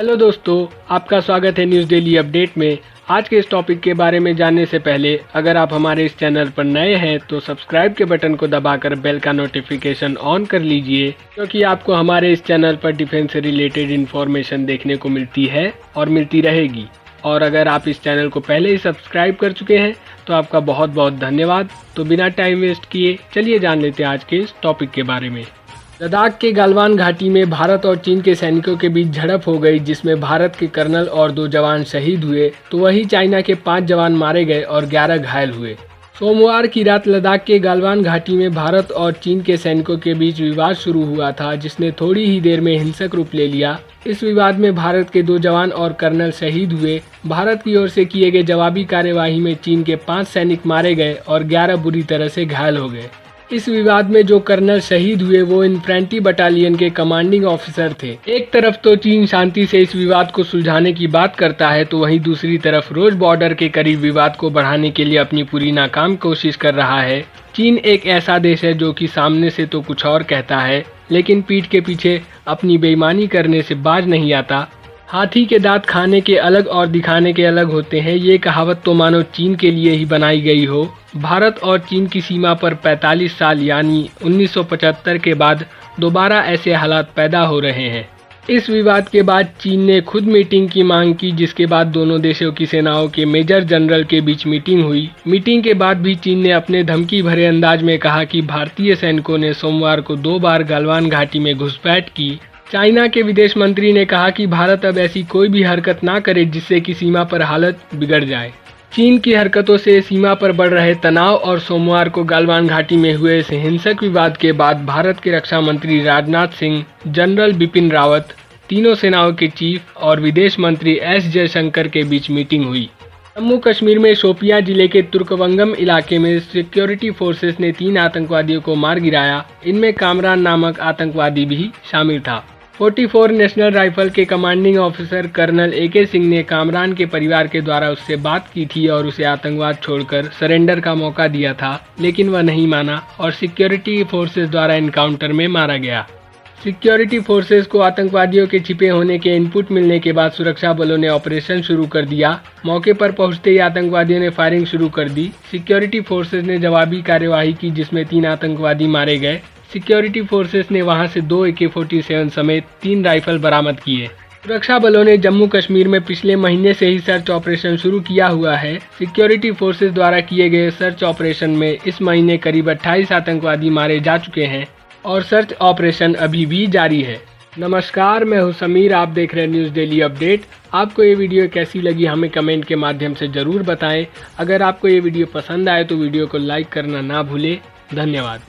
Hello दोस्तों, आपका स्वागत है न्यूज़ डेली अपडेट में। आज के इस टॉपिक के बारे में जानने से पहले अगर आप हमारे इस चैनल पर नए हैं तो सब्सक्राइब के बटन को दबाकर बेल का नोटिफिकेशन ऑन कर लीजिए, क्योंकि आपको हमारे इस चैनल पर डिफेंस से रिलेटेड इन्फॉर्मेशन देखने को मिलती है और मिलती रहेगी। और अगर आप इस चैनल को पहले ही सब्सक्राइब कर चुके हैं तो आपका बहुत बहुत धन्यवाद। तो बिना टाइम वेस्ट किए चलिए जान लेते हैं आज के इस टॉपिक के बारे में। लद्दाख के गलवान घाटी में भारत और चीन के सैनिकों के बीच झड़प हो गई, जिसमें भारत के कर्नल और 2 जवान शहीद हुए तो वहीं चाइना के 5 जवान मारे गए और 11 घायल हुए। सोमवार की रात लद्दाख के गलवान घाटी में भारत और चीन के सैनिकों के बीच विवाद शुरू हुआ था, जिसने थोड़ी ही देर में हिंसक रूप ले लिया। इस विवाद में भारत के 2 जवान और कर्नल शहीद हुए। भारत की ओर से किए गए जवाबी कार्यवाही में चीन के 5 सैनिक मारे गए और 11 बुरी तरह से घायल हो गए। इस विवाद में जो कर्नल शहीद हुए वो इन्फेंट्री बटालियन के कमांडिंग ऑफिसर थे। एक तरफ तो चीन शांति से इस विवाद को सुलझाने की बात करता है, तो वहीं दूसरी तरफ रोज बॉर्डर के करीब विवाद को बढ़ाने के लिए अपनी पूरी नाकाम कोशिश कर रहा है। चीन एक ऐसा देश है जो कि सामने से तो कुछ और कहता है, लेकिन पीठ के पीछे अपनी बेईमानी करने से बाज नहीं आता। हाथी के दांत खाने के अलग और दिखाने के अलग होते हैं, ये कहावत तो मानो चीन के लिए ही बनाई गई हो। भारत और चीन की सीमा पर 45 साल यानी 1975 के बाद दोबारा ऐसे हालात पैदा हो रहे हैं। इस विवाद के बाद चीन ने खुद मीटिंग की मांग की, जिसके बाद दोनों देशों की सेनाओं के मेजर जनरल के बीच मीटिंग हुई। मीटिंग के बाद भी चीन ने अपने धमकी भरे अंदाज में कहा कि भारतीय सैनिकों ने सोमवार को 2 बार गलवान घाटी में घुसपैठ की। चाइना के विदेश मंत्री ने कहा कि भारत अब ऐसी कोई भी हरकत ना करे जिससे कि सीमा पर हालत बिगड़ जाए। चीन की हरकतों से सीमा पर बढ़ रहे तनाव और सोमवार को गलवान घाटी में हुए इस हिंसक विवाद के बाद भारत के रक्षा मंत्री राजनाथ सिंह, जनरल बिपिन रावत, तीनों सेनाओं के चीफ और विदेश मंत्री एस जयशंकर के बीच मीटिंग हुई। जम्मू कश्मीर में शोपियां जिले के तुर्कवंगम इलाके में सिक्योरिटी फोर्सेस ने 3 आतंकवादियों को मार गिराया। इनमें कामरान नामक आतंकवादी भी शामिल था। 44 नेशनल राइफल के commanding officer colonel AK Singh ने कामरान के परिवार के द्वारा उससे बात की थी और उसे आतंकवाद छोड़कर सरेंडर का मौका दिया था, लेकिन वह नहीं माना और सिक्योरिटी फोर्सेस द्वारा एनकाउंटर में मारा गया। सिक्योरिटी फोर्सेस को आतंकवादियों के छिपे होने के इनपुट मिलने के बाद सुरक्षा बलों ने ऑपरेशन शुरू कर दिया। मौके पर पहुंचते ही आतंकवादियों ने फायरिंग शुरू कर दी। सिक्योरिटी फोर्सेस ने जवाबी कार्यवाही की, जिसमें 3 आतंकवादी मारे गए। सिक्योरिटी फोर्सेस ने वहां से 2 AK-47 समेत 3 राइफल बरामद किए। सुरक्षा बलों ने जम्मू कश्मीर में पिछले महीने से ही सर्च ऑपरेशन शुरू किया हुआ है। सिक्योरिटी फोर्सेस द्वारा किए गए सर्च ऑपरेशन में इस महीने करीब 28 आतंकवादी मारे जा चुके हैं और सर्च ऑपरेशन अभी भी जारी है। नमस्कार, मैं हूं समीर, आप देख रहे हैं न्यूज़ डेली अपडेट। आपको ये वीडियो कैसी लगी हमें कमेंट के माध्यम से ज़रूर बताएं। अगर आपको ये वीडियो पसंद आए तो वीडियो को लाइक करना ना भूलें। धन्यवाद।